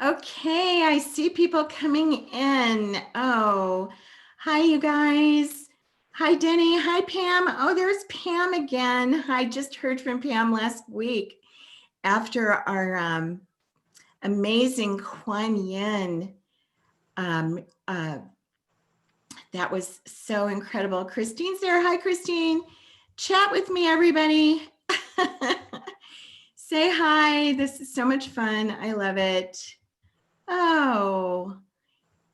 Okay, I see people coming in. Oh, hi, you guys. Hi, Denny. Hi, Pam. Oh, there's Pam again. I just heard from Pam last week after our amazing Kuan Yin. Um, uh, that was so incredible. Christine's there. Hi, Christine. Chat with me, everybody. Say hi. This is so much fun. I love it. Oh,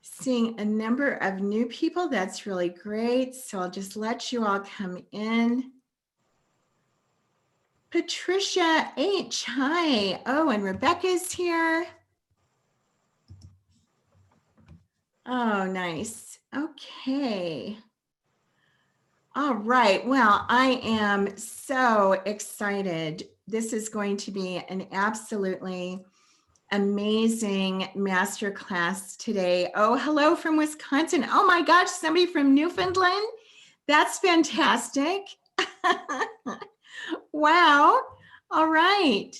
seeing a number of new people. That's really great. So I'll just let you all come in. Patricia H. Hi. Oh, and Rebecca's here. Oh, nice. Okay. All right. Well, I am so excited. This is going to be an absolutely amazing masterclass today. Oh, hello from Wisconsin. Oh my gosh, somebody from Newfoundland. That's fantastic. Wow. All right.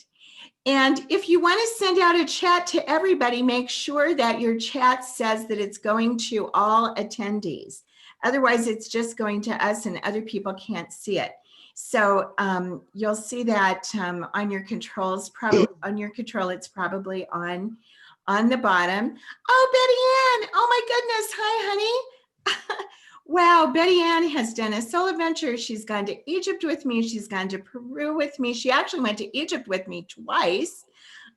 And if you want to send out a chat to everybody, make sure that your chat says that it's going to all attendees. Otherwise, it's just going to us and other people can't see it. So you'll see that on your controls, probably on your control, it's probably on the bottom. Oh, Betty Ann. Oh my goodness. Hi, honey. Wow, Betty Ann has done a soul adventure. She's gone to Egypt with me. She's gone to Peru with me. She actually went to Egypt with me twice.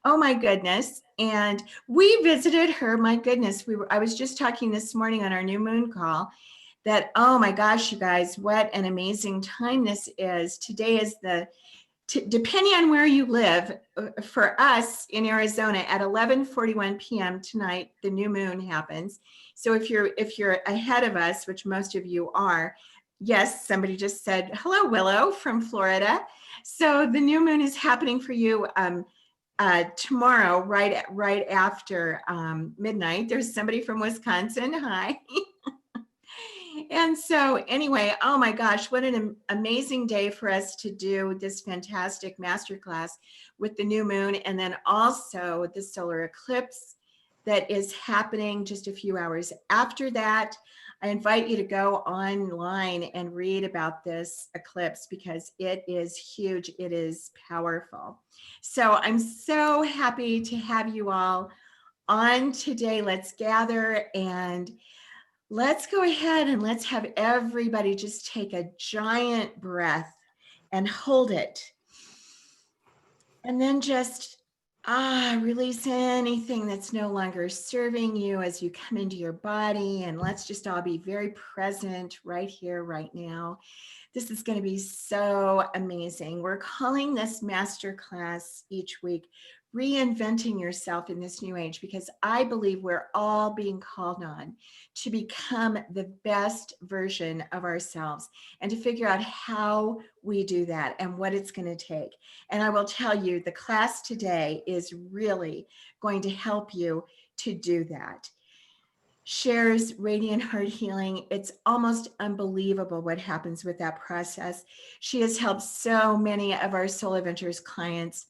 Oh my goodness. And we visited her. My goodness. I was just talking this morning on our new moon call that, oh my gosh, you guys, what an amazing time this is. Today is depending on where you live, for us in Arizona at 11:41 p.m. tonight, the new moon happens. So if you're ahead of us, which most of you are, yes, somebody just said, hello, Willow from Florida. So the new moon is happening for you tomorrow, right after midnight. There's somebody from Wisconsin. Hi. And so anyway, oh my gosh, what an amazing day for us to do this fantastic masterclass with the new moon, and then also the solar eclipse that is happening just a few hours after that. I invite you to go online and read about this eclipse because it is huge. It is powerful. So I'm so happy to have you all on today. Let's gather and let's go ahead and let's have everybody just take a giant breath and hold it. And then just release anything that's no longer serving you as you come into your body. And let's just all be very present right here, right now. This is going to be so amazing. We're calling this masterclass each week Reinventing Yourself in This New Age, because I believe we're all being called on to become the best version of ourselves and to figure out how we do that and what it's going to take. And I will tell you, the class today is really going to help you to do that. Shares Radiant Heart Healing. It's almost unbelievable what happens with that process. She has helped so many of our Soul Adventures clients.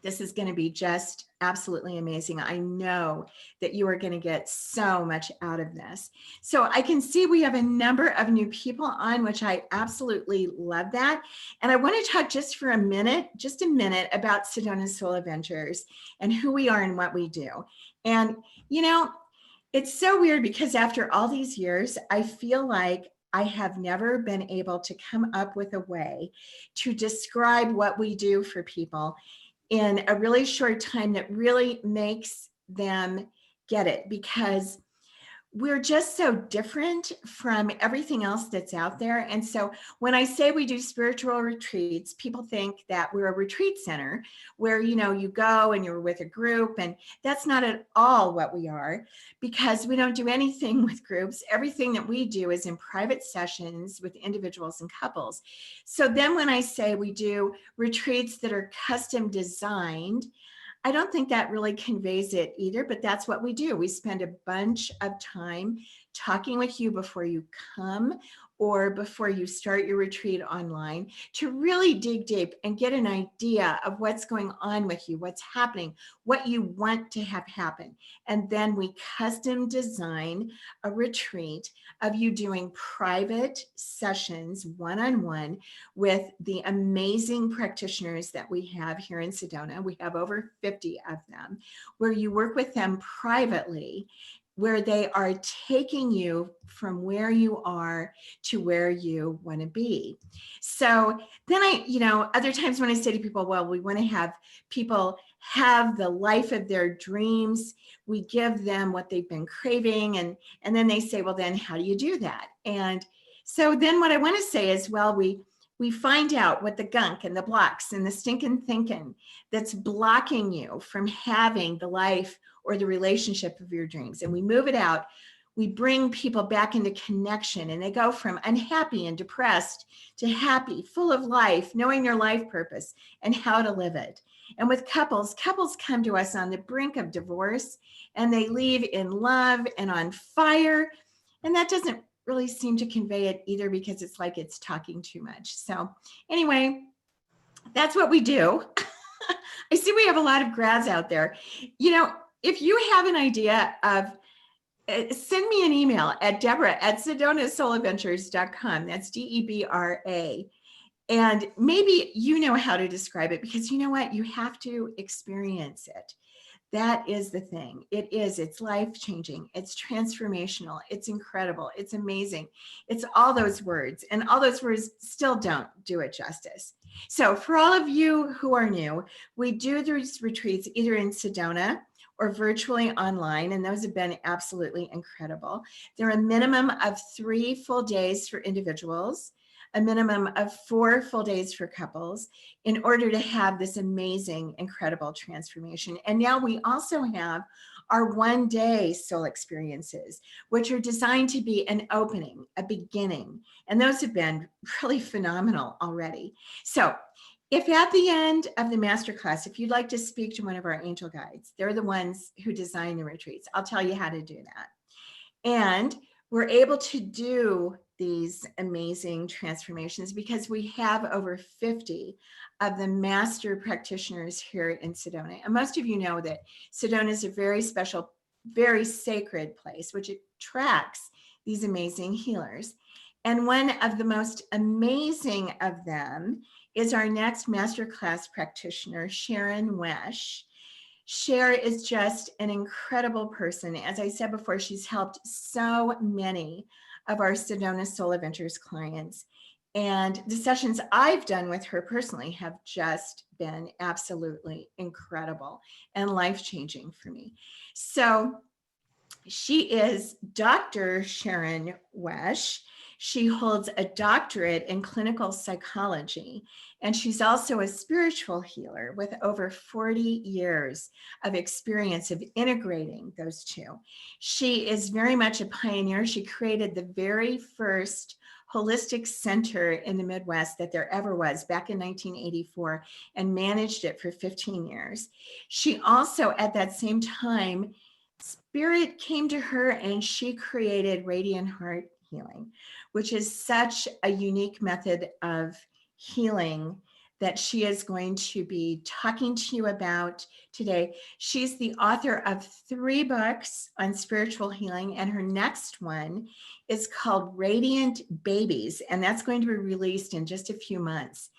This is going to be just absolutely amazing. I know that you are going to get so much out of this. So I can see we have a number of new people on, which I absolutely love that. And I want to talk just a minute about Sedona Soul Adventures and who we are and what we do. And, you know, it's so weird because after all these years, I feel like I have never been able to come up with a way to describe what we do for people in a really short time that really makes them get it, because we're just so different from everything else that's out there. And so when I say we do spiritual retreats, people think that we're a retreat center where, you know, you go and you're with a group, and that's not at all what we are, because we don't do anything with groups. Everything that we do is in private sessions with individuals and couples. So then when I say we do retreats that are custom designed, I don't think that really conveys it either, but that's what we do. We spend a bunch of time talking with you before you come or before you start your retreat online, to really dig deep and get an idea of what's going on with you, what's happening, what you want to have happen. And then we custom design a retreat of you doing private sessions one-on-one with the amazing practitioners that we have here in Sedona. We have over 50 of them, where you work with them privately, where they are taking you from where you are to where you want to be. So then other times when I say to people, well, we want to have people have the life of their dreams, we give them what they've been craving. And then they say, well, then how do you do that? And so then what I want to say is, well, we find out what the gunk and the blocks and the stinking thinking that's blocking you from having the life or the relationship of your dreams. And we move it out. We bring people back into connection, and they go from unhappy and depressed to happy, full of life, knowing their life purpose and how to live it. And with couples come to us on the brink of divorce, and they leave in love and on fire. And that doesn't really seem to convey it either, because it's like it's talking too much. So anyway, that's what we do. I see we have a lot of grads out there. If you have an idea of, send me an email at Deborah@SedonaSoulAdventures.com. That's Debra. And maybe you know how to describe it, because you know what? You have to experience it. That is the thing. It's life-changing. It's transformational. It's incredible. It's amazing. It's all those words, and all those words still don't do it justice. So for all of you who are new, we do these retreats either in Sedona or virtually online, and those have been absolutely incredible. They're a minimum of 3 full days for individuals, a minimum of 4 full days for couples, in order to have this amazing, incredible transformation. And now we also have our 1-day soul experiences, which are designed to be an opening, a beginning. And those have been really phenomenal already. So if at the end of the masterclass, if you'd like to speak to one of our angel guides, they're the ones who design the retreats. I'll tell you how to do that. And we're able to do these amazing transformations because we have over 50 of the master practitioners here in Sedona. And most of you know that Sedona is a very special, very sacred place, which attracts these amazing healers. And one of the most amazing of them is our next masterclass practitioner, Sharon Wesh. Cher is just an incredible person. As I said before, she's helped so many of our Sedona Soul Adventures clients. And the sessions I've done with her personally have just been absolutely incredible and life-changing for me. So she is Dr. Sharon Wesh. She holds a doctorate in clinical psychology, and she's also a spiritual healer with over 40 years of experience of integrating those two. She is very much a pioneer. She created the very first holistic center in the Midwest that there ever was back in 1984 and managed it for 15 years. She also, at that same time, Spirit came to her and she created Radiant Heart Healing, which is such a unique method of healing that she is going to be talking to you about today. She's the author of 3 books on spiritual healing, and her next one is called Radiant Babies, and that's going to be released in just a few months.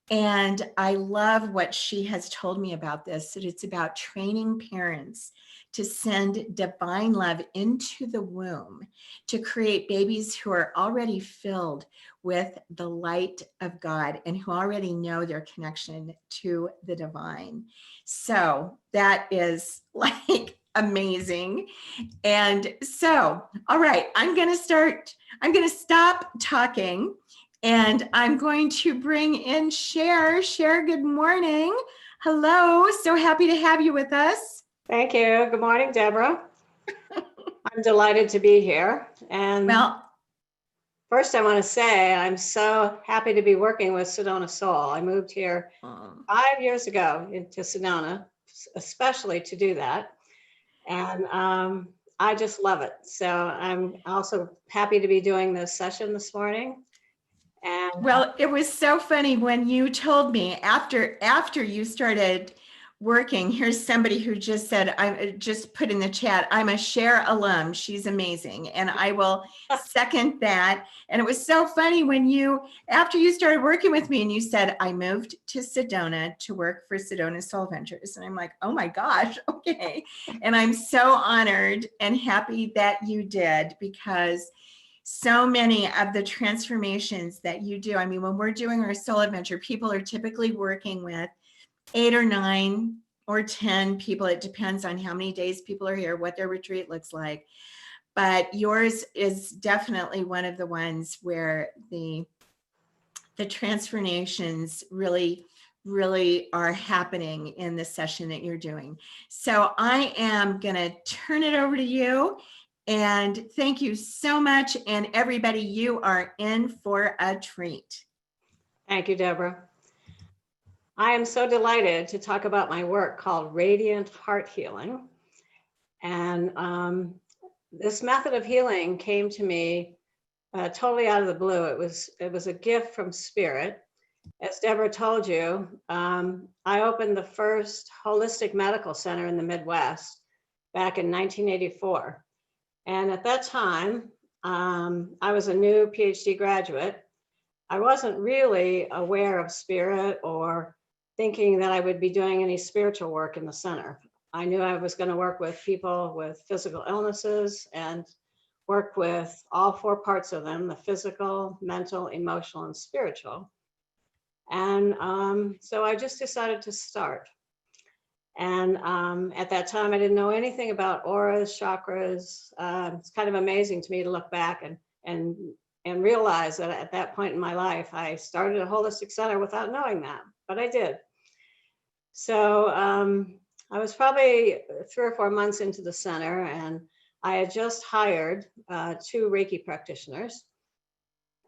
And I love what she has told me about this, that it's about training parents to send divine love into the womb to create babies who are already filled with the light of God and who already know their connection to the divine. So that is like amazing. And so, all right, I'm going to stop talking. And I'm going to bring in Cher. Cher, good morning. Hello. So happy to have you with us. Thank you. Good morning, Deborah. I'm delighted to be here. And first I want to say I'm so happy to be working with Sedona Soul. I moved here 5 years ago into Sedona, especially to do that. And I just love it. So I'm also happy to be doing this session this morning. And well, it was so funny when you told me after you started working. Here's somebody who just said, I just put in the chat, I'm a Cher alum. She's amazing. And I will second that. And it was so funny when after you started working with me and you said, I moved to Sedona to work for Sedona Soul Ventures. And I'm like, oh my gosh, okay. And I'm so honored and happy that you did, because so many of the transformations that you do, I mean, when we're doing our soul adventure, people are typically working with 8 or 9 or 10 people. It depends on how many days people are here, what their retreat looks like. But yours is definitely one of the ones where the transformations really are happening in the session that you're doing. So I am going to turn it over to you. And thank you so much. And everybody, you are in for a treat. Thank you, Deborah. I am so delighted to talk about my work called Radiant Heart Healing. And this method of healing came to me totally out of the blue. It was a gift from Spirit. As Deborah told you, I opened the first holistic medical center in the Midwest back in 1984. And at that time, I was a new PhD graduate. I wasn't really aware of Spirit or thinking that I would be doing any spiritual work in the center. I knew I was going to work with people with physical illnesses and work with all 4 parts of them, the physical, mental, emotional, and spiritual. And so I just decided to start. And at that time, I didn't know anything about auras, chakras. It's kind of amazing to me to look back and realize that at that point in my life, I started a holistic center without knowing that, but I did. So I was probably 3 or 4 months into the center, and I had just hired 2 Reiki practitioners.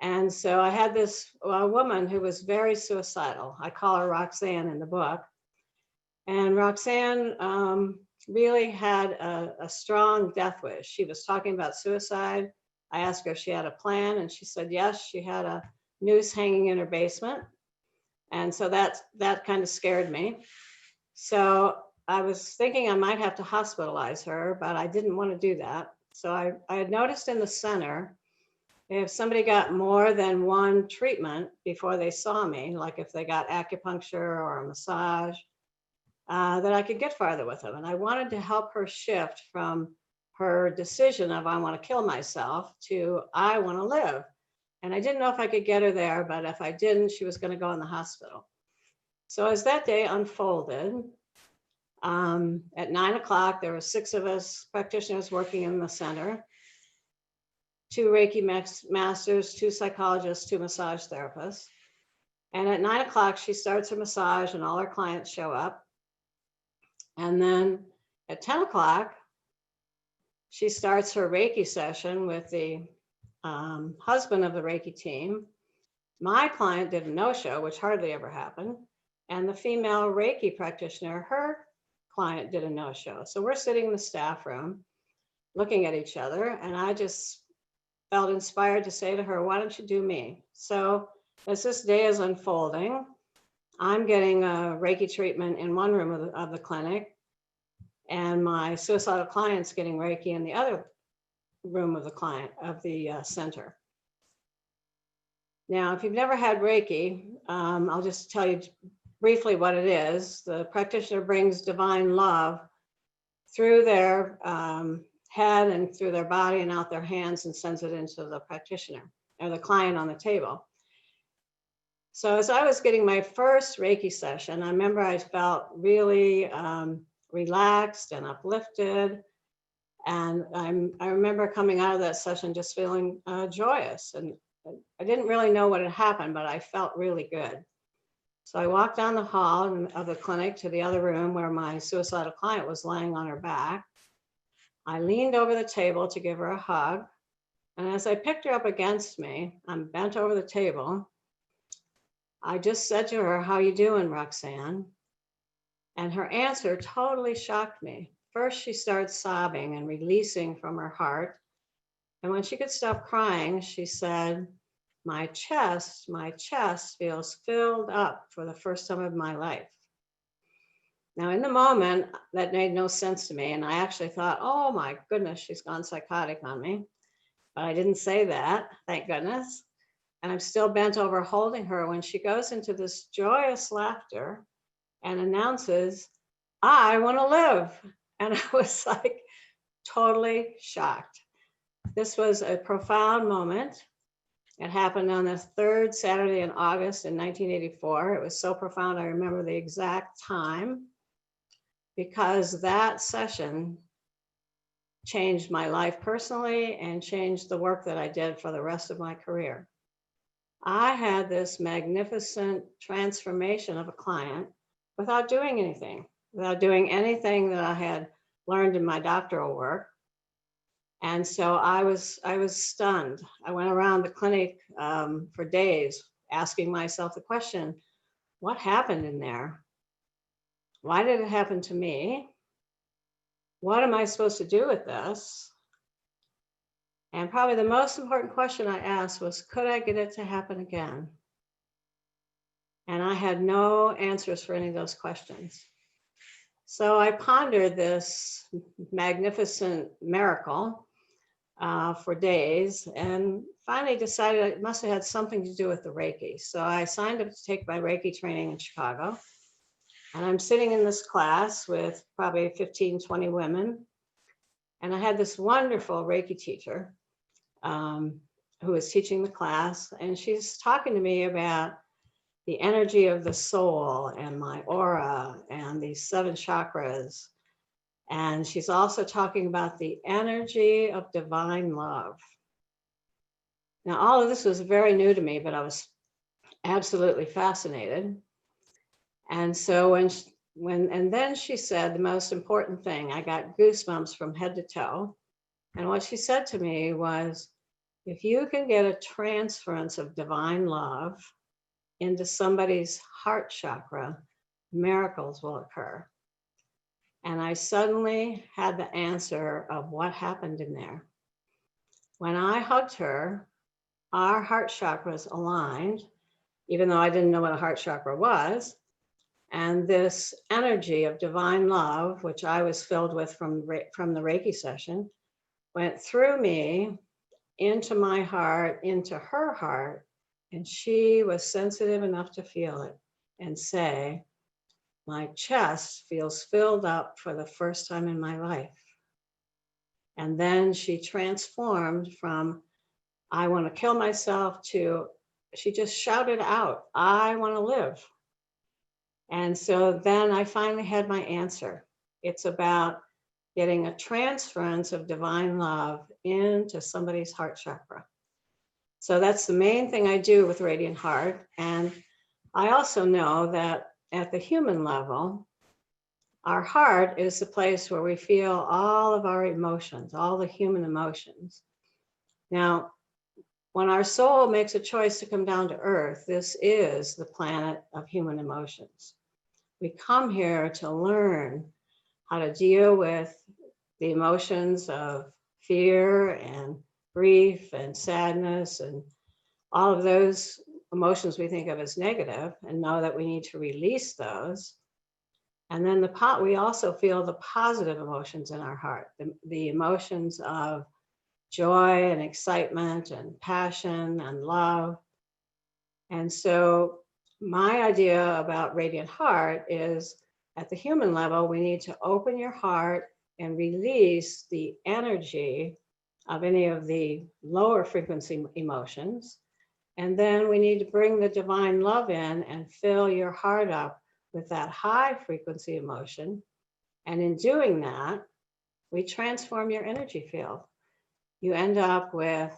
And so I had this woman who was very suicidal. I call her Roxanne in the book. And Roxanne really had a strong death wish. She was talking about suicide. I asked her if she had a plan, and she said yes, she had a noose hanging in her basement. And so that kind of scared me. So I was thinking I might have to hospitalize her, but I didn't want to do that. So I had noticed in the center, if somebody got more than 1 treatment before they saw me, like if they got acupuncture or a massage, that I could get farther with them. And I wanted to help her shift from her decision of I want to kill myself to I want to live. And I didn't know if I could get her there, but if I didn't, she was going to go in the hospital. So as that day unfolded, at 9 o'clock, there were 6 of us practitioners working in the center, 2 Reiki masters, 2 psychologists, 2 massage therapists. And at 9 o'clock, she starts her massage and all her clients show up. And then at 10 o'clock, she starts her Reiki session with the husband of the Reiki team. My client did a no-show, which hardly ever happened. And the female Reiki practitioner, her client did a no-show. So we're sitting in the staff room looking at each other. And I just felt inspired to say to her, why don't you do me? So as this day is unfolding, I'm getting a Reiki treatment in one room of the clinic, and my suicidal client's getting Reiki in the other room of the center. Now, if you've never had Reiki, I'll just tell you briefly what it is. The practitioner brings divine love through their head and through their body and out their hands and sends it into the practitioner or the client on the table. So as I was getting my first Reiki session, I remember I felt really relaxed and uplifted. And I remember coming out of that session just feeling joyous. And I didn't really know what had happened, but I felt really good. So I walked down the hall of the clinic to the other room where my suicidal client was laying on her back. I leaned over the table to give her a hug. And as I picked her up against me, I'm bent over the table. I just said to her, how you doing, Roxanne? And her answer totally shocked me. first she started sobbing and releasing from her heart. And when she could stop crying, she said, my chest feels filled up for the first time of my life. Now, in the moment, that made no sense to me. And I actually thought, oh my goodness, she's gone psychotic on me. But I didn't say that, thank goodness. And I'm still bent over holding her when she goes into this joyous laughter and announces, I want to live. And I was like totally shocked. This was a profound moment. It happened on the third Saturday in August in 1984. It was so profound, I remember the exact time, because that session changed my life personally and changed the work that I did for the rest of my career. I had this magnificent transformation of a client without doing anything that I had learned in my doctoral work. And so I was stunned. I went around the clinic for days asking myself the question, what happened in there? Why did it happen to me? What am I supposed to do with this? And probably the most important question I asked was, could I get it to happen again? And I had no answers for any of those questions. So I pondered this magnificent miracle for days and finally decided it must have had something to do with the Reiki. So I signed up to take my Reiki training in Chicago. And I'm sitting in this class with probably 15, 20 women. And I had this wonderful Reiki teacher who was teaching the class. And she's talking to me about the energy of the soul and my aura and these 7 chakras. And she's also talking about the energy of divine love. Now, all of this was very new to me, but I was absolutely fascinated. And so and then she said the most important thing, I got goosebumps from head to toe. And what she said to me was, if you can get a transference of divine love into somebody's heart chakra, miracles will occur. And I suddenly had the answer of what happened in there. When I hugged her, our heart chakras aligned, even though I didn't know what a heart chakra was. And this energy of divine love, which I was filled with from the Reiki session, went through me into my heart, into her heart, and she was sensitive enough to feel it and say, my chest feels filled up for the first time in my life. And then she transformed from, I want to kill myself, to, she just shouted out, I want to live. And so then I finally had my answer. It's about getting a transference of divine love into somebody's heart chakra. So that's the main thing I do with Radiant Heart. And I also know that at the human level, our heart is the place where we feel all of our emotions, all the human emotions. Now, when our soul makes a choice to come down to earth, this is the planet of human emotions. We come here to learn how to deal with the emotions of fear and grief and sadness and all of those emotions we think of as negative, and know that we need to release those. And then we also feel the positive emotions in our heart, the emotions of joy and excitement and passion and love. And so my idea about Radiant Heart is, at the human level, we need to open your heart and release the energy of any of the lower frequency emotions. And then we need to bring the divine love in and fill your heart up with that high frequency emotion. And in doing that, we transform your energy field. You end up with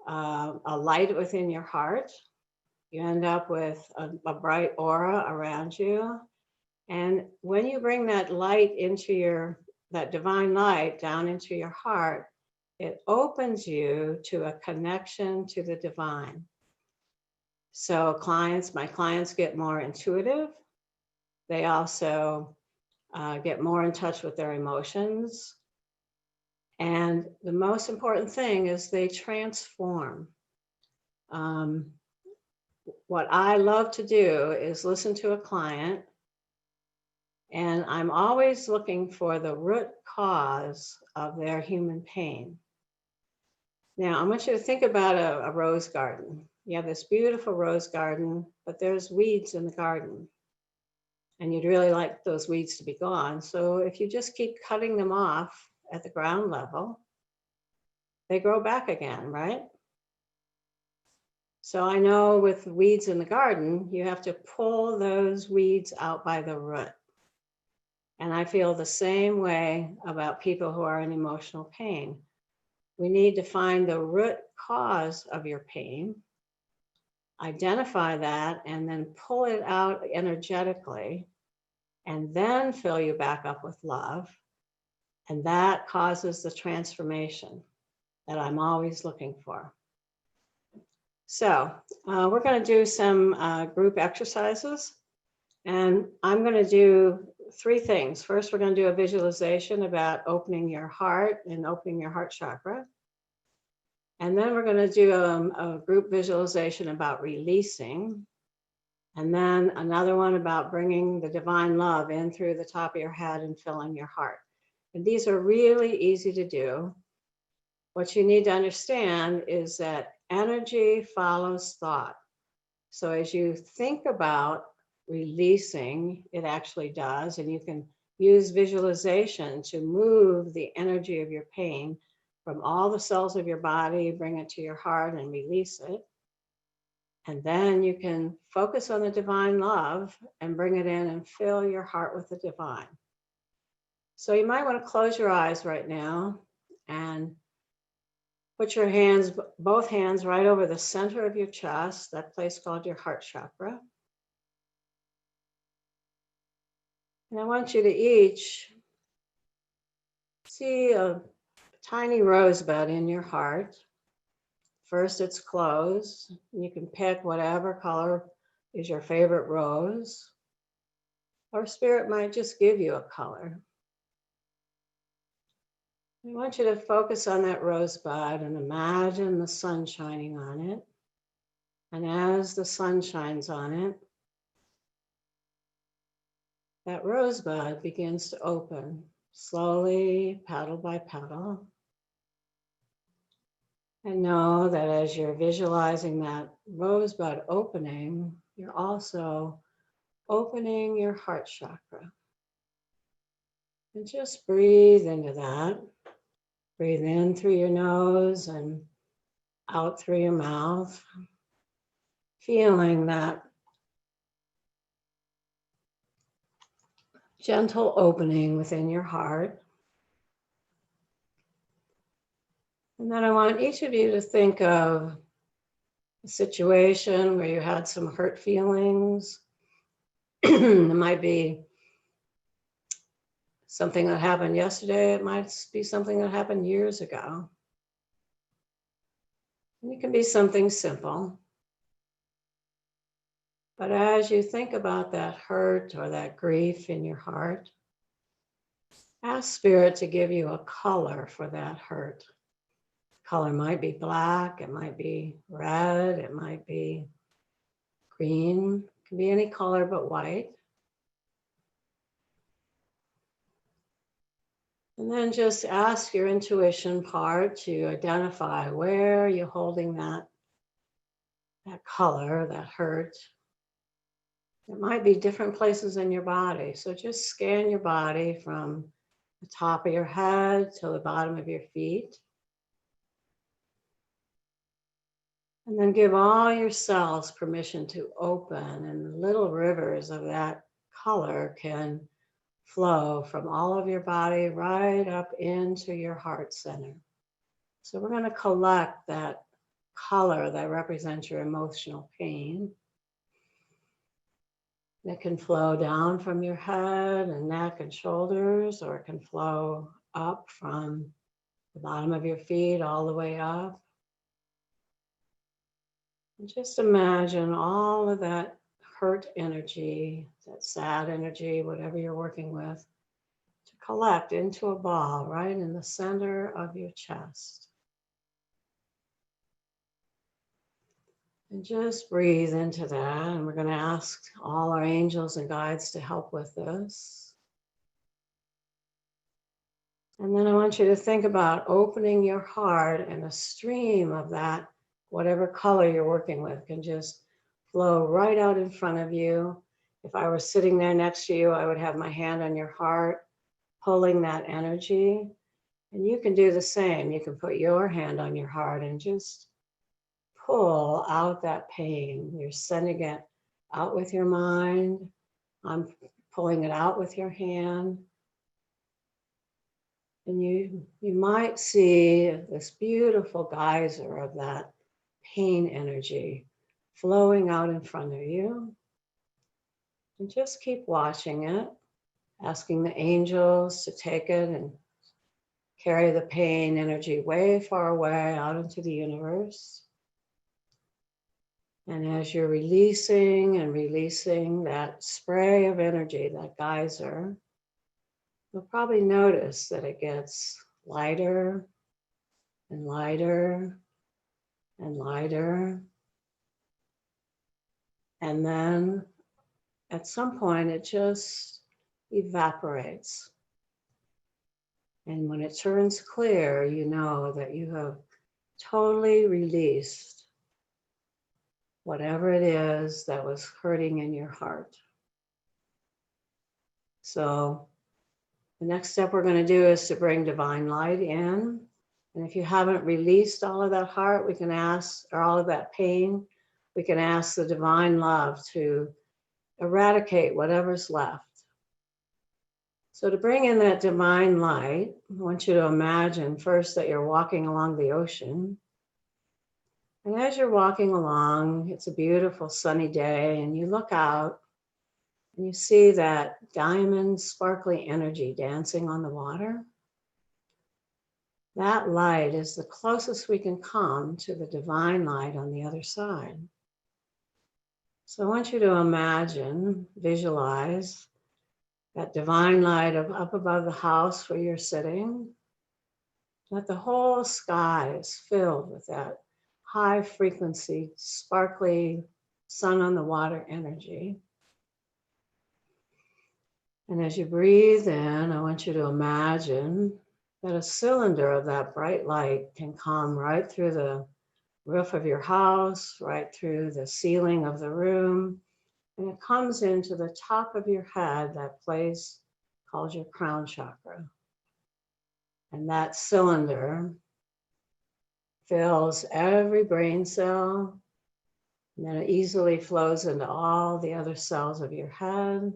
a light within your heart. You end up with a bright aura around you. And when you bring that light into that divine light down into your heart, it opens you to a connection to the divine. So my clients get more intuitive. They also get more in touch with their emotions. And the most important thing is they transform. What I love to do is listen to a client, and I'm always looking for the root cause of their human pain. Now, I want you to think about a rose garden. You have this beautiful rose garden, but there's weeds in the garden. And you'd really like those weeds to be gone. So if you just keep cutting them off at the ground level, they grow back again, right? So I know with weeds in the garden, you have to pull those weeds out by the root. And I feel the same way about people who are in emotional pain. We need to find the root cause of your pain, identify that, and then pull it out energetically, and then fill you back up with love. And that causes the transformation that I'm always looking for. So we're going to do some group exercises. And I'm going to do 3 things. First, we're going to do a visualization about opening your heart and opening your heart chakra. And then we're going to do a group visualization about releasing. And then another one about bringing the divine love in through the top of your head and filling your heart. And these are really easy to do. What you need to understand is that energy follows thought. So as you think about releasing, it actually does. And you can use visualization to move the energy of your pain from all the cells of your body, bring it to your heart and release it. And then you can focus on the divine love and bring it in and fill your heart with the divine. So you might want to close your eyes right now and put your hands, both hands, right over the center of your chest, that place called your heart chakra. And I want you to each see a tiny rosebud in your heart. First, it's closed. You can pick whatever color is your favorite rose, or Spirit might just give you a color. I want you to focus on that rosebud and imagine the sun shining on it. And as the sun shines on it, that rosebud begins to open slowly, petal by petal. And know that as you're visualizing that rosebud opening, you're also opening your heart chakra. And just breathe into that. Breathe in through your nose and out through your mouth, feeling that gentle opening within your heart. And then I want each of you to think of a situation where you had some hurt feelings. It might be something that happened yesterday. It might be something that happened years ago. And it can be something simple. But as you think about that hurt or that grief in your heart, ask Spirit to give you a color for that hurt. Color might be black, it might be red, it might be green, it can be any color but white. And then just ask your intuition part to identify where you're holding that color, that hurt. It might be different places in your body. So just scan your body from the top of your head to the bottom of your feet. And then give all your cells permission to open, and little rivers of that color can flow from all of your body right up into your heart center. So we're going to collect that color that represents your emotional pain. It can flow down from your head and neck and shoulders, or it can flow up from the bottom of your feet all the way up. And just imagine all of that hurt energy, that sad energy, whatever you're working with, to collect into a ball right in the center of your chest. And just breathe into that. And we're going to ask all our angels and guides to help with this. And then I want you to think about opening your heart, and a stream of that, whatever color you're working with, can just flow right out in front of you. If I were sitting there next to you, I would have my hand on your heart, pulling that energy. And you can do the same. You can put your hand on your heart and just pull out that pain. You're sending it out with your mind. I'm pulling it out with your hand. And you might see this beautiful geyser of that pain energy flowing out in front of you. And just keep watching it, asking the angels to take it and carry the pain energy way far away out into the universe. And as you're releasing and releasing that spray of energy, that geyser, you'll probably notice that it gets lighter and lighter and lighter. And then at some point, it just evaporates. And when it turns clear, you know that you have totally released whatever it is that was hurting in your heart. So the next step we're going to do is to bring divine light in. And if you haven't released all of that heart, we can ask, or all of that pain, we can ask the divine love to eradicate whatever's left. So to bring in that divine light, I want you to imagine first that you're walking along the ocean. And as you're walking along, it's a beautiful sunny day, and you look out and you see that diamond sparkly energy dancing on the water. That light is the closest we can come to the divine light on the other side. So I want you to imagine, visualize that divine light up above the house where you're sitting, that the whole sky is filled with that high frequency, sparkly sun on the water energy. And as you breathe in, I want you to imagine that a cylinder of that bright light can come right through the roof of your house, right through the ceiling of the room, and it comes into the top of your head, that place called your crown chakra. And that cylinder fills every brain cell, and then it easily flows into all the other cells of your head.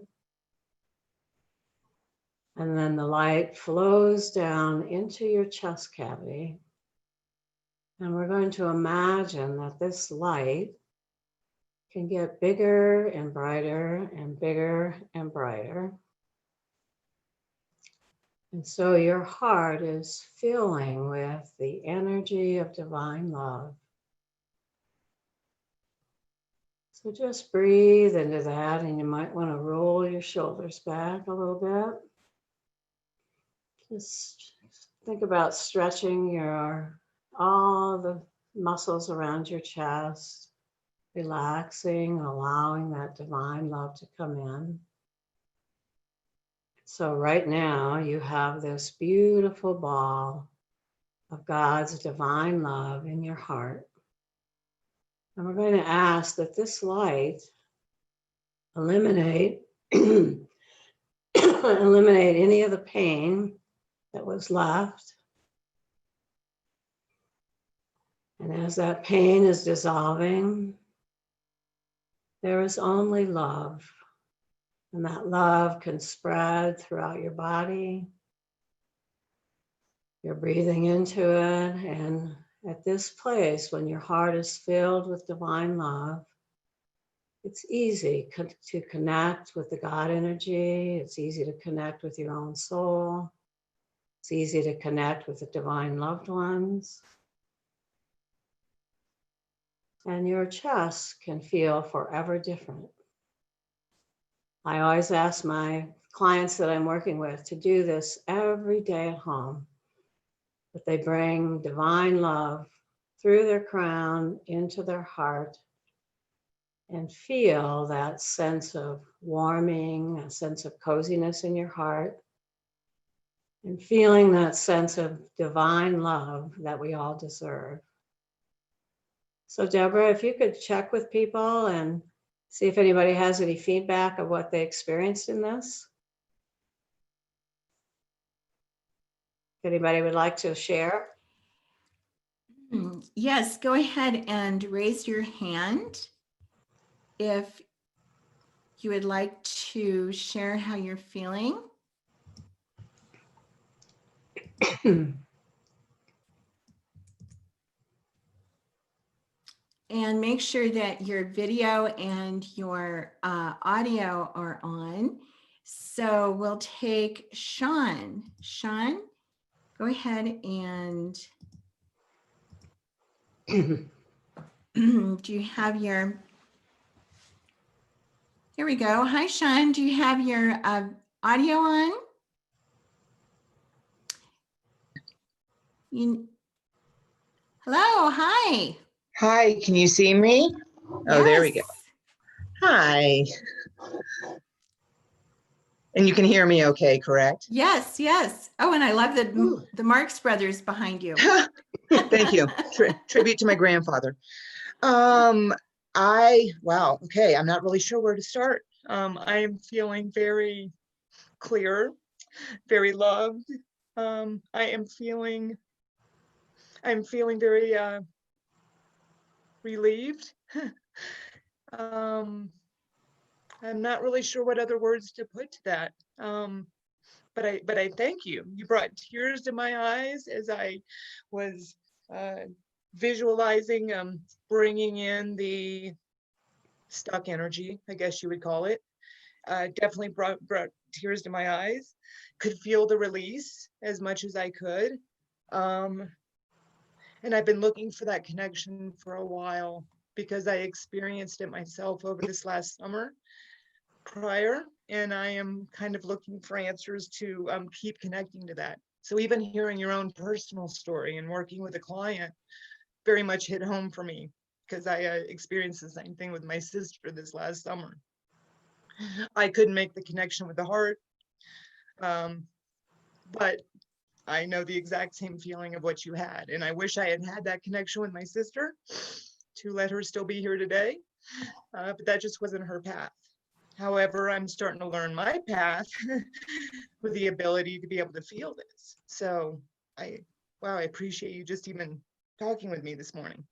And then the light flows down into your chest cavity. And we're going to imagine that this light can get bigger and brighter and bigger and brighter. And so your heart is filling with the energy of divine love. So just breathe into that, and you might want to roll your shoulders back a little bit. Just think about stretching all the muscles around your chest, relaxing, allowing that divine love to come in. So right now you have this beautiful ball of God's divine love in your heart. And we're going to ask that this light eliminate any of the pain that was left. And as that pain is dissolving, there is only love. And that love can spread throughout your body. You're breathing into it. And at this place, when your heart is filled with divine love, it's easy to connect with the God energy. It's easy to connect with your own soul. It's easy to connect with the divine loved ones. And your chest can feel forever different. I always ask my clients that I'm working with to do this every day at home, that they bring divine love through their crown into their heart and feel that sense of warming, a sense of coziness in your heart, and feeling that sense of divine love that we all deserve. So Deborah, if you could check with people and see if anybody has any feedback of what they experienced in this. If anybody would like to share. Yes, go ahead and raise your hand if you would like to share how you're feeling. And make sure that your video and your audio are on. So we'll take Sean. Sean, go ahead and do you have your, here we go. Hi, Sean, do you have your audio on? Hello, hi. Hi, can you see me? Oh, there we go. Hi. And you can hear me okay, correct? Yes, yes. Oh, and I love the Marx Brothers behind you. Thank you. Tribute to my grandfather. Wow, okay. I'm not really sure where to start. I am feeling very clear, very loved. I'm feeling very relieved. I'm not really sure what other words to put to that. But I thank you. You brought tears to my eyes as I was visualizing, bringing in the stuck energy, I guess you would call it. Definitely brought tears to my eyes. Could feel the release as much as I could. And I've been looking for that connection for a while because I experienced it myself over this last summer prior, and I am kind of looking for answers to keep connecting to that. So even hearing your own personal story and working with a client very much hit home for me because I experienced the same thing with my sister this last summer. I couldn't make the connection with the heart, but I know the exact same feeling of what you had. And I wish I had had that connection with my sister to let her still be here today, but that just wasn't her path. However, I'm starting to learn my path with the ability to be able to feel this. So I appreciate you just even talking with me this morning.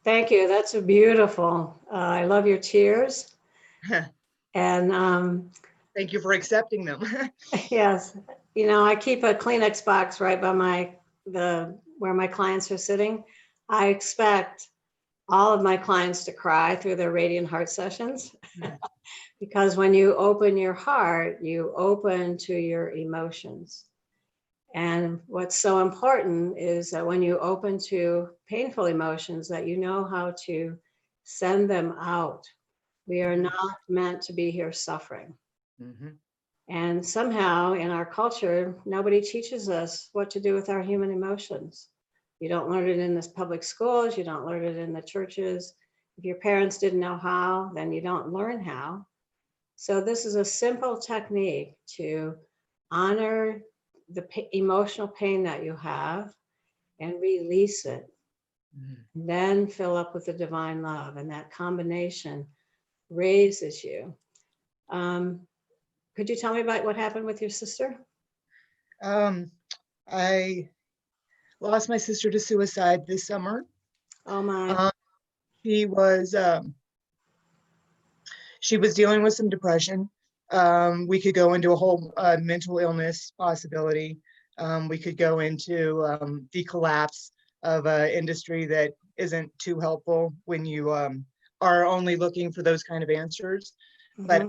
Thank you. That's beautiful. I love your tears. And thank you for accepting them. Yes. You know, I keep a Kleenex box right by where my clients are sitting. I expect all of my clients to cry through their Radiant Heart sessions because when you open your heart, you open to your emotions. And what's so important is that when you open to painful emotions, that you know how to send them out. We are not meant to be here suffering. Mm-hmm. And somehow in our culture, nobody teaches us what to do with our human emotions. You don't learn it in the public schools. You don't learn it in the churches. If your parents didn't know how, then you don't learn how. So this is a simple technique to honor the emotional pain that you have and release it. Mm-hmm. Then fill up with the divine love, and that combination raises you. Could you tell me about what happened with your sister? I lost my sister to suicide this summer. Oh my. She was dealing with some depression. We could go into a whole mental illness possibility. We could go into the collapse of an industry that isn't too helpful when you are only looking for those kind of answers. Mm-hmm. But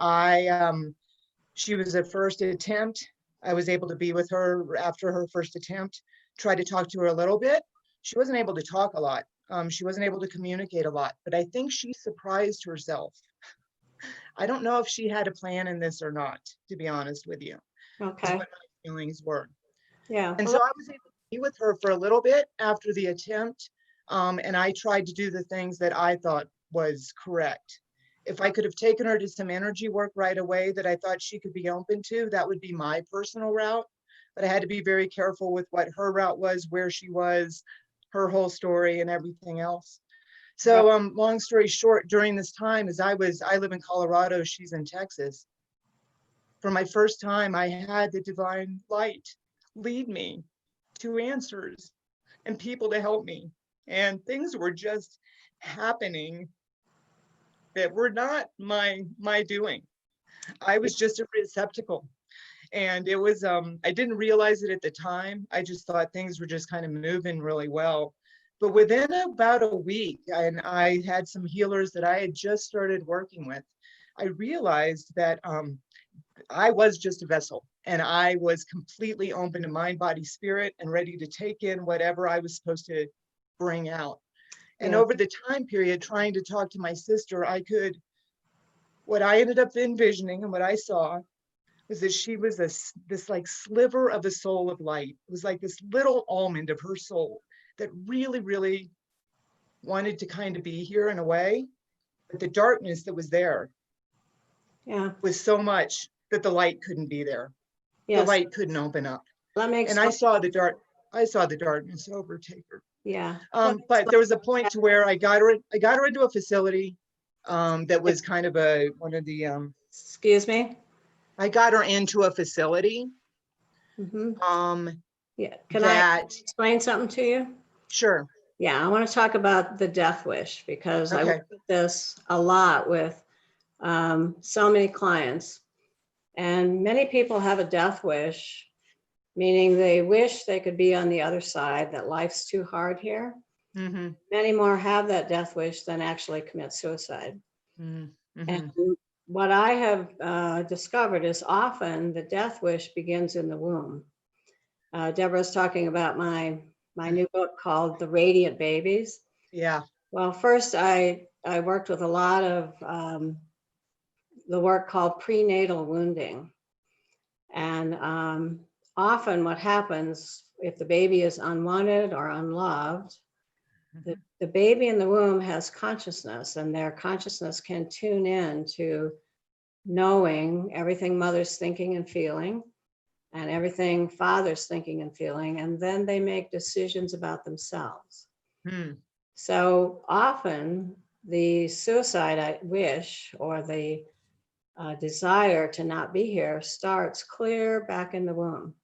she was a first attempt. I was able to be with her after her first attempt, tried to talk to her a little bit. She wasn't able to talk a lot. She wasn't able to communicate a lot, but I think she surprised herself I don't know if she had a plan in this or not, to be honest with you. That's Okay. what my feelings were. Yeah. And Well, so I was able to be with her for a little bit after the attempt. And I tried to do the things that I thought was correct. If I could have taken her to some energy work right away that I thought she could be open to, that would be my personal route. But I had to be very careful with what her route was, where she was, her whole story and everything else. So long story short, during this time, I live in Colorado, she's in Texas. For my first time, I had the divine light lead me to answers and people to help me. And things were just happening that were not my doing. I was just a receptacle. And it was, I didn't realize it at the time. I just thought things were just kind of moving really well. But within about a week, and I had some healers that I had just started working with, I realized that I was just a vessel, and I was completely open to mind, body, spirit, and ready to take in whatever I was supposed to bring out. And yeah. over the time period, trying to talk to my sister, what I ended up envisioning and what I saw was that she was this like sliver of a soul of light. It was like this little almond of her soul that really, really wanted to kind of be here in a way, but the darkness that was there was so much that the light couldn't be there. Yes. The light couldn't open up. Let me And I saw the darkness overtake her. Yeah. But there was a point to where I got her into a facility that was kind of one of the excuse me. I got her into a facility. Yeah. Can I explain something to you? Sure. Yeah, I want to talk about the death wish because I work with this a lot with so many clients, and many people have a death wish, meaning they wish they could be on the other side, that life's too hard here. Many more have that death wish than actually commit suicide. And what I have discovered is often the death wish begins in the womb. Deborah's talking about my new book called The Radiant Babies. Yeah. Well, first I worked with a lot of the work called Prenatal Wounding. And often what happens if the baby is unwanted or unloved, the baby in the womb has consciousness, and their consciousness can tune in to knowing everything mother's thinking and feeling and everything father's thinking and feeling, and then they make decisions about themselves. So often the suicide wish or the desire to not be here starts clear back in the womb.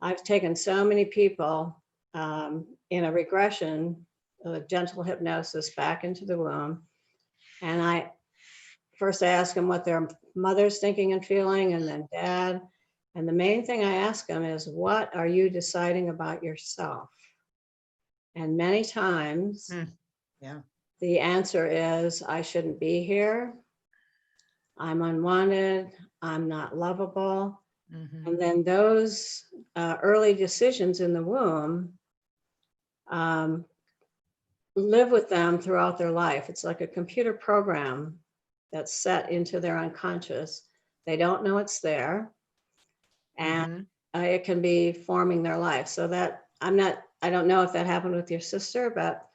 I've taken so many people in a regression, gentle hypnosis back into the womb, and I ask them what their mother's thinking and feeling, and then dad. And the main thing I ask them is, what are you deciding about yourself? And many times the answer is, I shouldn't be here. I'm unwanted. I'm not lovable. And then those early decisions in the womb live with them throughout their life. It's like a computer program that's set into their unconscious. They don't know it's there. And it can be forming their life. So that I don't know if that happened with your sister, but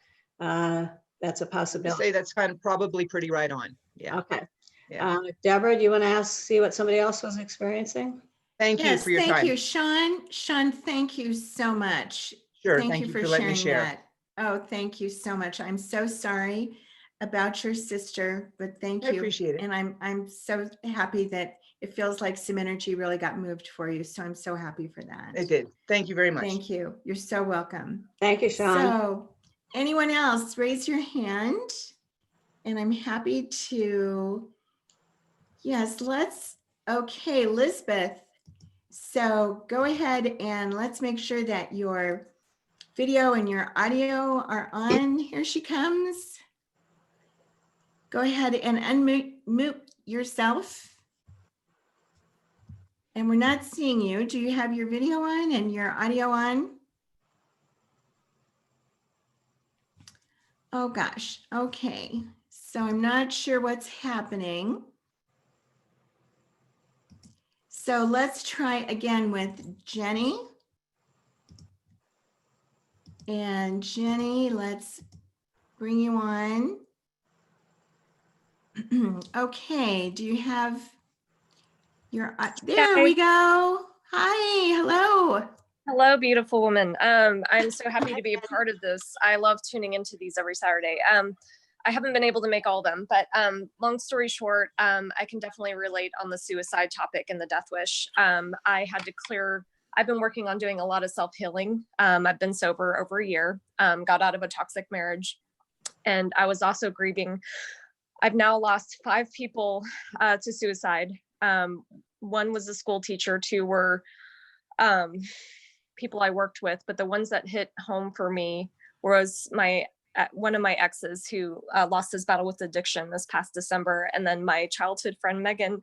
that's a possibility. I'd say that's kind of probably pretty right on. Yeah. Okay. Yeah. Deborah, do you want to see what somebody else was experiencing? Thank you for your time. Thank you, Sean. Sean, thank you so much. Sure. Thank you for letting me sharing share. that. Oh, thank you so much. I'm so sorry about your sister, but thank you. I appreciate it. And I'm so happy that it feels like some energy really got moved for you. So I'm so happy for that. It did. Thank you very much. Thank you. You're so welcome. Thank you, Sean. So anyone else, raise your hand. And I'm happy to, yes, okay, Lisbeth. So go ahead and let's make sure that your video and your audio are on. Here she comes. Go ahead and unmute yourself. And we're not seeing you. Do you have your video on and your audio on? Oh gosh, okay. So I'm not sure what's happening. So let's try again with Jenny. And Jenny, let's bring you on. Okay, do you have your, there we go. Hi, hello. Hello, beautiful woman. I'm so happy to be a part of this. I love tuning into these every Saturday. I haven't been able to make all of them, but long story short, I can definitely relate on the suicide topic and the death wish. I've been working on doing a lot of self-healing. I've been sober over a year, got out of a toxic marriage, and I was also grieving. I've now lost 5 people to suicide. One was a school teacher, 2 were people I worked with, but the ones that hit home for me was one of my exes who lost his battle with addiction this past December, and then my childhood friend Megan,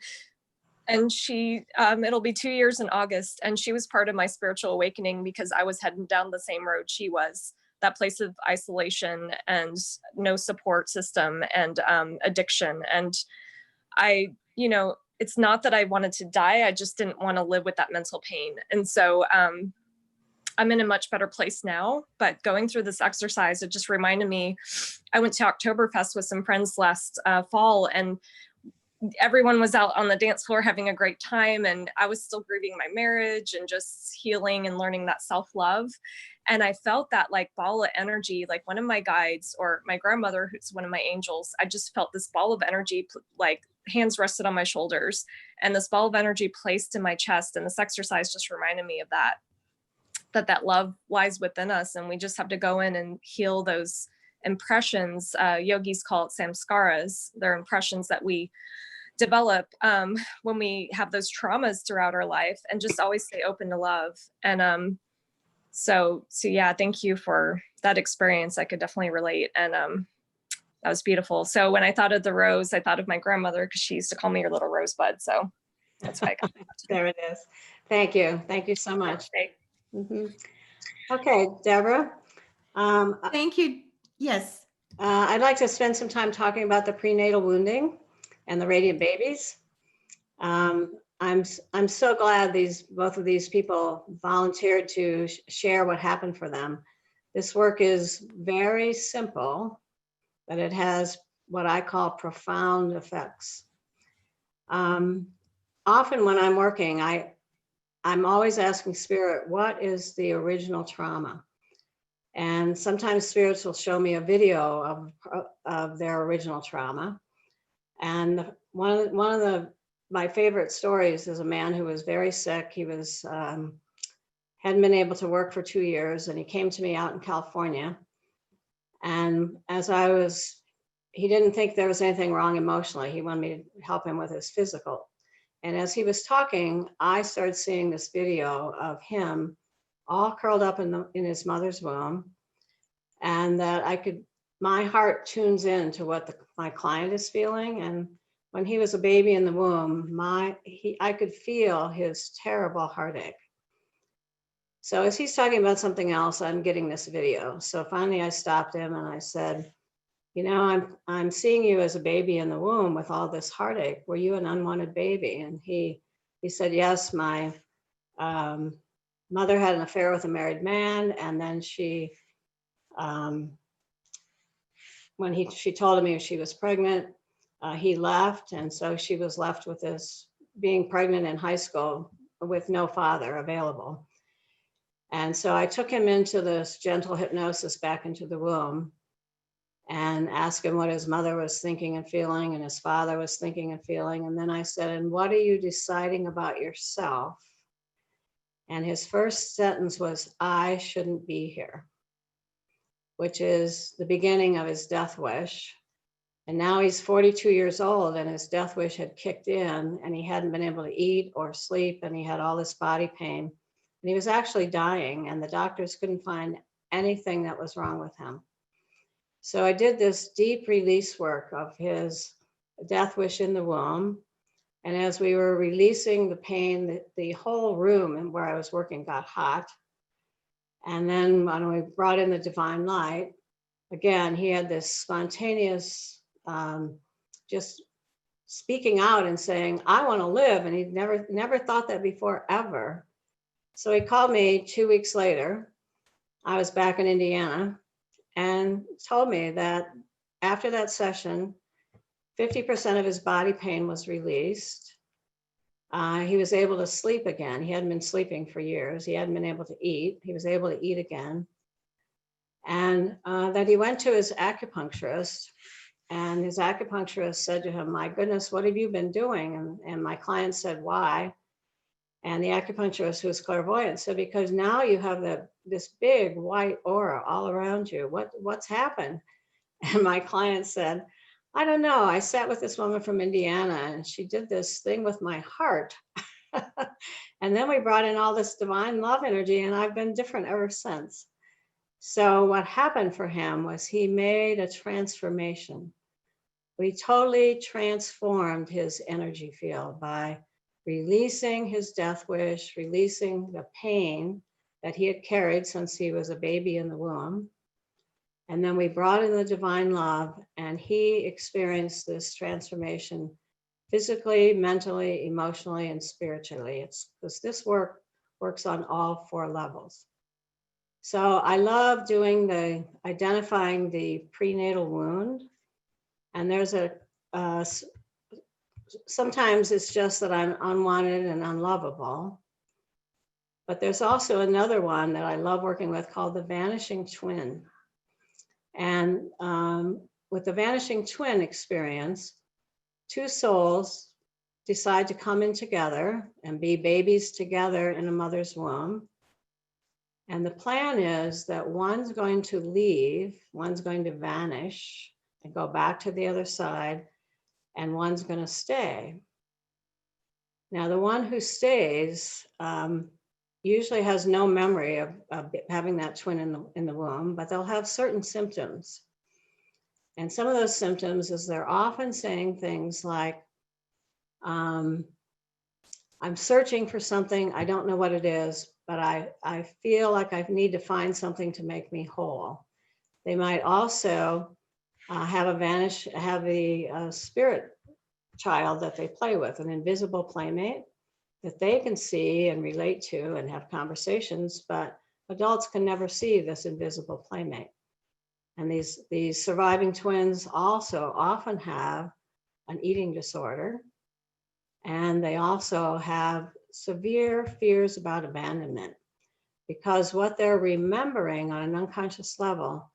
and she it'll be 2 years in August, and she was part of my spiritual awakening because I was heading down the same road she was, that place of isolation and no support system and addiction. And I, it's not that I wanted to die, I just didn't want to live with that mental pain. And so I'm in a much better place now, but going through this exercise, it just reminded me, I went to Oktoberfest with some friends last fall, and everyone was out on the dance floor having a great time. And I was still grieving my marriage and just healing and learning that self-love. And I felt that like ball of energy, like one of my guides or my grandmother, who's one of my angels, I just felt this ball of energy, like hands rested on my shoulders and this ball of energy placed in my chest. And this exercise just reminded me of that love lies within us, and we just have to go in and heal those impressions. Yogis call it samskaras. They're impressions that we develop when we have those traumas throughout our life, and just always stay open to love. And so yeah, thank you for that experience. I could definitely relate, and that was beautiful. So when I thought of the rose, I thought of my grandmother, because she used to call me her little rosebud. So that's why I got there it is. Thank you so much. Okay, Deborah. Thank you. Yes. I'd like to spend some time talking about the prenatal wounding and the radiant babies. I'm so glad both of these people volunteered to share what happened for them. This work is very simple, but it has what I call profound effects. Often when I'm working, I'm always asking Spirit, what is the original trauma? And sometimes spirits will show me a video of their original trauma. And one of my favorite stories is a man who was very sick. He was hadn't been able to work for 2 years, and he came to me out in California. And he didn't think there was anything wrong emotionally. He wanted me to help him with his physical. And as he was talking, I started seeing this video of him all curled up in his mother's womb, and that my heart tunes in to what my client is feeling. And when he was a baby in the womb, I could feel his terrible heartache. So as he's talking about something else, I'm getting this video. So finally I stopped him and I said, I'm seeing you as a baby in the womb with all this heartache. Were you an unwanted baby? And he said, yes, my mother had an affair with a married man. And then she told him she was pregnant, he left. And so she was left with this, being pregnant in high school with no father available. And so I took him into this gentle hypnosis back into the womb and asked him what his mother was thinking and feeling and his father was thinking and feeling. And then I said, and what are you deciding about yourself? And his first sentence was, I shouldn't be here, which is the beginning of his death wish. And now he's 42 years old and his death wish had kicked in, and he hadn't been able to eat or sleep, and he had all this body pain. And he was actually dying, and the doctors couldn't find anything that was wrong with him. So I did this deep release work of his death wish in the womb. And as we were releasing the pain, the whole room where I was working got hot. And then when we brought in the divine light, again, he had this spontaneous just speaking out and saying, I want to live. And he'd never thought that before, ever. So he called me 2 weeks later. I was back in Indiana, and told me that after that session, 50% of his body pain was released. He was able to sleep again. He hadn't been sleeping for years. He hadn't been able to eat. He was able to eat again. And that he went to his acupuncturist, and his acupuncturist said to him, my goodness, what have you been doing? And my client said, why? And the acupuncturist, who was clairvoyant, said, because now you have this big white aura all around you. What's happened? And my client said, I don't know. I sat with this woman from Indiana, and she did this thing with my heart. And then we brought in all this divine love energy, and I've been different ever since. So what happened for him was he made a transformation. We totally transformed his energy field by releasing his death wish, releasing the pain that he had carried since he was a baby in the womb. And then we brought in the divine love, and he experienced this transformation physically, mentally, emotionally, and spiritually. It's because this work works on all 4 levels. So I love doing identifying the prenatal wound. And there's sometimes it's just that I'm unwanted and unlovable. But there's also another one that I love working with called the Vanishing Twin. And with the Vanishing Twin experience, 2 souls decide to come in together and be babies together in a mother's womb. And the plan is that one's going to leave, one's going to vanish and go back to the other side, and one's going to stay. Now, the one who stays usually has no memory of having that twin in the womb, but they'll have certain symptoms. And some of those symptoms is they're often saying things like, I'm searching for something, I don't know what it is, but I feel like I need to find something to make me whole. They might also have the spirit child that they play with, an invisible playmate that they can see and relate to and have conversations, but adults can never see this invisible playmate. And these surviving twins also often have an eating disorder, and they also have severe fears about abandonment, because what they're remembering on an unconscious level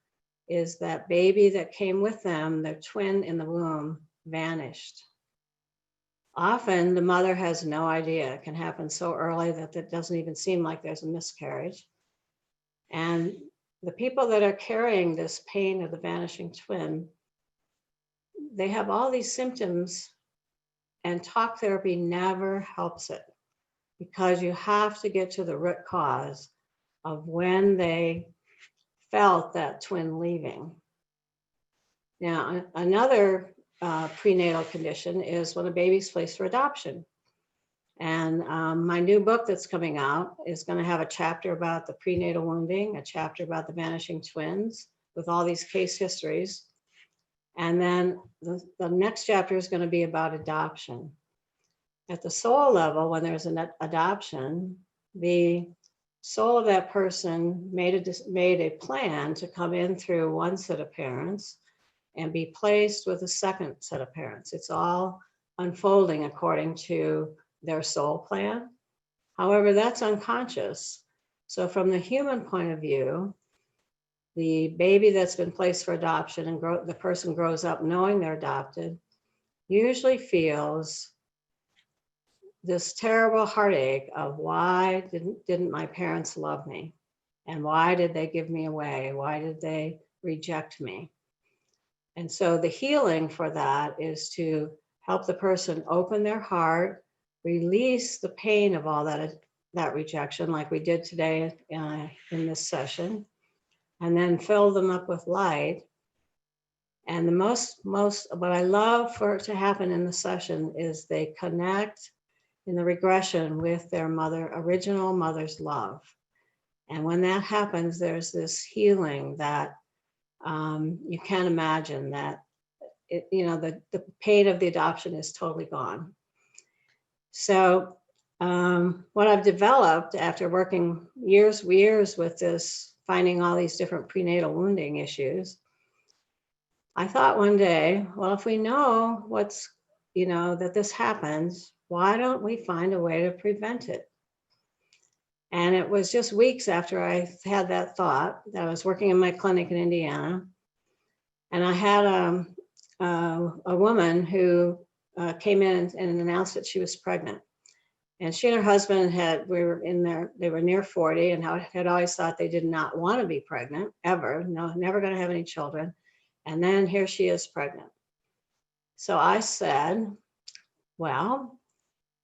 is that baby that came with them, their twin in the womb, vanished. Often the mother has no idea. It can happen so early that it doesn't even seem like there's a miscarriage. And the people that are carrying this pain of the vanishing twin, they have all these symptoms, and talk therapy never helps it, because you have to get to the root cause of when they felt that twin leaving. Now, another prenatal condition is when a baby's placed for adoption. And my new book that's coming out is going to have a chapter about the prenatal wounding, a chapter about the vanishing twins with all these case histories. And then the next chapter is going to be about adoption. At the soul level, when there's an adoption, the soul of that person made a plan to come in through one set of parents and be placed with a second set of parents. It's all unfolding according to their soul plan. However, that's unconscious. So from the human point of view, the baby that's been placed for adoption and the person grows up knowing they're adopted usually feels this terrible heartache of why didn't my parents love me? And why did they give me away? Why did they reject me? And so the healing for that is to help the person open their heart, release the pain of all that rejection, like we did today in this session, and then fill them up with light. And the most what I love for it to happen in the session is they connect in the regression with their original mother's love. And when that happens, there's this healing that you can't imagine, that the pain of the adoption is totally gone. So what I've developed after working years with this, finding all these different prenatal wounding issues, I thought one day, well, if we know that this happens, why don't we find a way to prevent it? And it was just weeks after I had that thought that I was working in my clinic in Indiana. And I had a woman who came in and announced that she was pregnant. And she and her husband they were near 40 and had always thought they did not want to be pregnant ever. No, never going to have any children. And then here she is pregnant. So I said, well,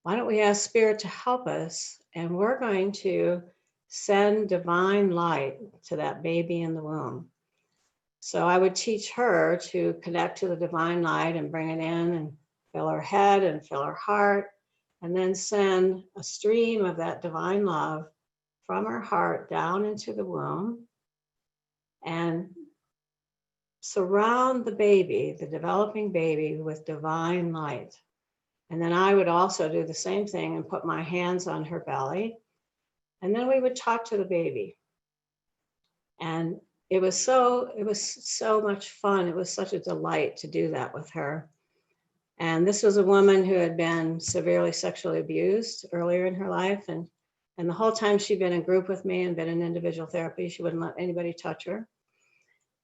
why don't we ask Spirit to help us? And we're going to send divine light to that baby in the womb. So I would teach her to connect to the divine light and bring it in and fill her head and fill her heart, and then send a stream of that divine love from her heart down into the womb and surround the baby, the developing baby, with divine light. And then I would also do the same thing and put my hands on her belly. And then we would talk to the baby. And it was so much fun. It was such a delight to do that with her. And this was a woman who had been severely sexually abused earlier in her life. And the whole time she'd been in group with me and been in individual therapy, she wouldn't let anybody touch her.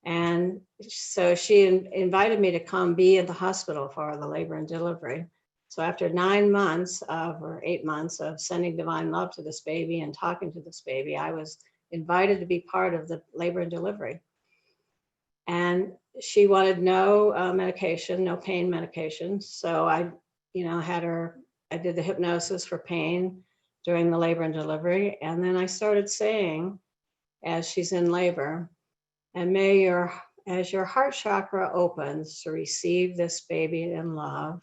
And so she invited me to come be at the hospital for the labor and delivery. So after 9 months or 8 months of sending divine love to this baby and talking to this baby, I was invited to be part of the labor and delivery. And she wanted no medication, no pain medication. So I did the hypnosis for pain during the labor and delivery. And then I started saying, as she's in labor, and as your heart chakra opens to receive this baby in love,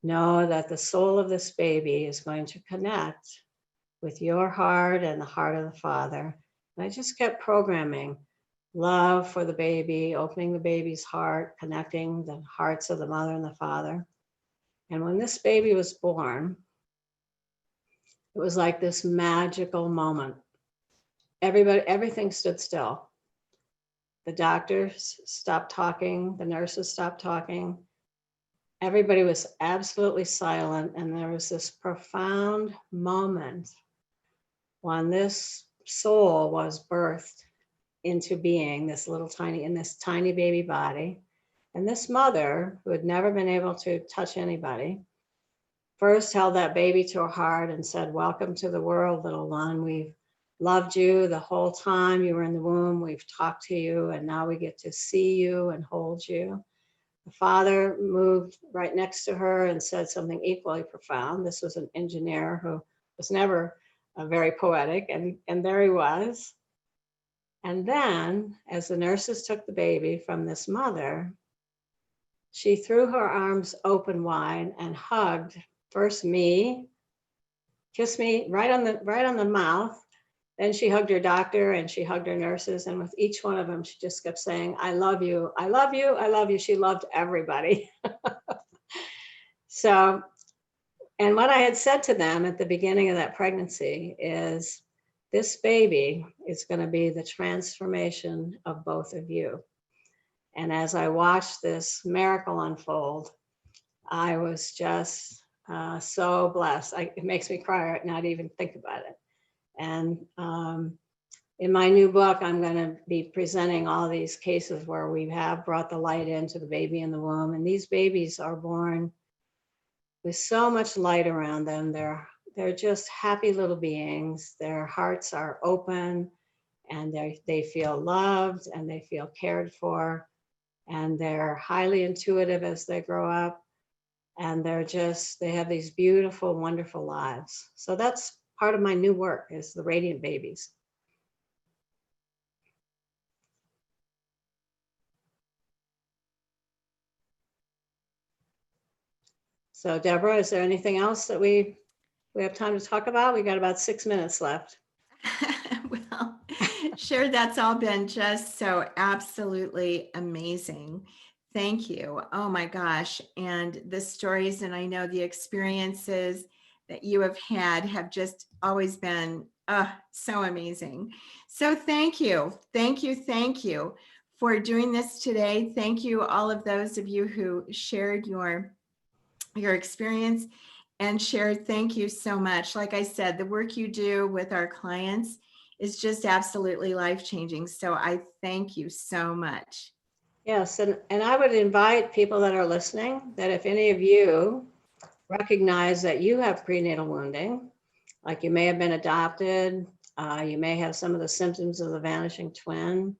know that the soul of this baby is going to connect with your heart and the heart of the Father. And I just kept programming love for the baby, opening the baby's heart, connecting the hearts of the mother and the father. And when this baby was born, it was like this magical moment. Everything stood still. The doctors stopped talking, the nurses stopped talking. Everybody was absolutely silent, and there was this profound moment when this soul was birthed into being, in this tiny baby body. And this mother, who had never been able to touch anybody, first held that baby to her heart and said, "Welcome to the world, little one. We've loved you the whole time you were in the womb. We've talked to you, and now we get to see you and hold you." The father moved right next to her and said something equally profound. This was an engineer who was never very poetic, and there he was. And then, as the nurses took the baby from this mother, she threw her arms open wide and hugged first me, kissed me right on the mouth. Then she hugged her doctor and she hugged her nurses. And with each one of them, she just kept saying, "I love you, I love you, I love you." She loved everybody. So, and what I had said to them at the beginning of that pregnancy is, this baby is going to be the transformation of both of you. And as I watched this miracle unfold, I was just so blessed. It makes me cry right now to even think about it. And in my new book, I'm going to be presenting all these cases where we have brought the light into the baby in the womb. And these babies are born with so much light around them. They're just happy little beings. Their hearts are open, and they feel loved, and they feel cared for, and they're highly intuitive as they grow up, and they have these beautiful, wonderful lives. So that's part of my new work, is the radiant babies. So Deborah, is there anything else that we have time to talk about? We got about 6 minutes left. Well, sure, that's all been just so absolutely amazing. Thank you. Oh my gosh. And the stories, and I know the experiences that you have had have just always been so amazing. So thank you. Thank you. Thank you for doing this today. Thank you, all of those of you who shared your experience and shared. Thank you so much. Like I said, the work you do with our clients is just absolutely life-changing. So I thank you so much. Yes, and I would invite people that are listening that if any of you recognize that you have prenatal wounding, like you may have been adopted, you may have some of the symptoms of the vanishing twin,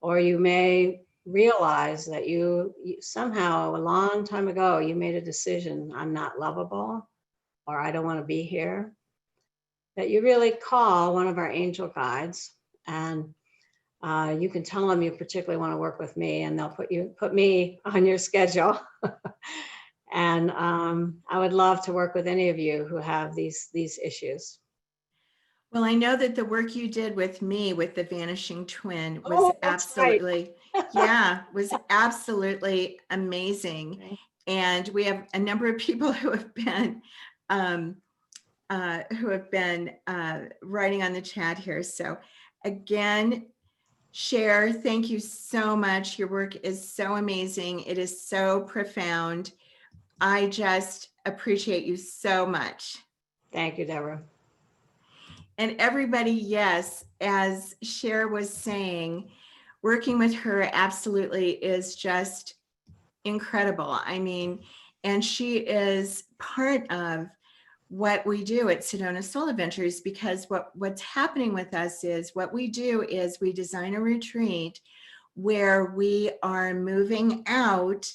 or you may realize that you somehow a long time ago, you made a decision, I'm not lovable, or I don't want to be here, that you really call one of our angel guides, and you can tell them you particularly want to work with me, and they'll put me on your schedule. And I would love to work with any of you who have these issues. Well, I know that the work you did with me with the vanishing twin was absolutely, was absolutely amazing. Okay. And we have a number of people who have been writing on the chat here. So again, Cher, thank you so much. Your work is so amazing. It is so profound. I just appreciate you so much. Thank you, Deborah. And everybody, yes, as Cher was saying, working with her absolutely is just incredible. I mean, and she is part of what we do at Sedona Soul Adventures, because what's happening with us is what we do is we design a retreat where we are moving out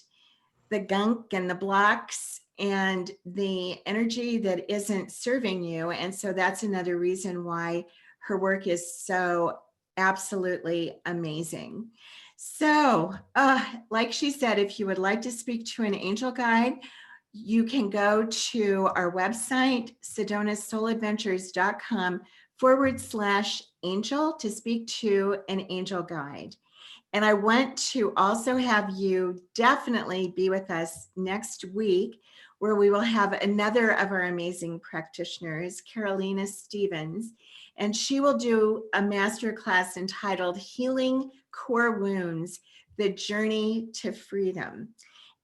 the gunk and the blocks and the energy that isn't serving you. And so that's another reason why her work is so absolutely amazing. So like she said, if you would like to speak to an angel guide, you can go to our website, sedonasouladventures.com/angel to speak to an angel guide. And I want to also have you definitely be with us next week, where we will have another of our amazing practitioners, Carolina Stevens, and she will do a masterclass entitled Healing Core Wounds, The Journey to Freedom.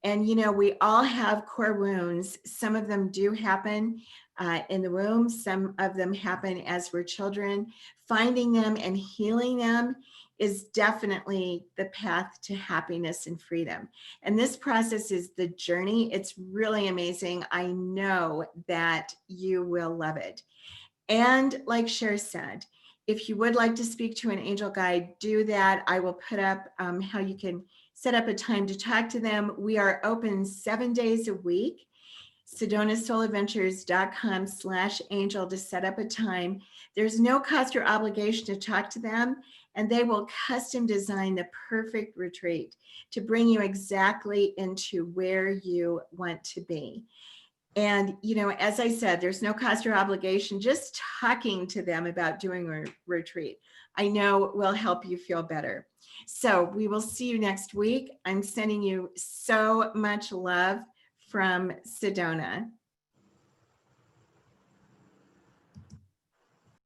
And, you know, we all have core wounds. Some of them do happen in the womb. Some of them happen as we're children. Finding them and healing them is definitely the path to happiness and freedom. And this process is the journey. It's really amazing. I know that you will love it. And like Cher said, if you would like to speak to an angel guide, do that. I will put up how you can set up a time to talk to them. We are open 7 days a week. sedonasouladventures.com/angel to set up a time. There's no cost or obligation to talk to them, and they will custom design the perfect retreat to bring you exactly into where you want to be. And, you know, as I said, there's no cost or obligation. Just talking to them about doing a retreat, I know will help you feel better. So we will see you next week. I'm sending you so much love from Sedona.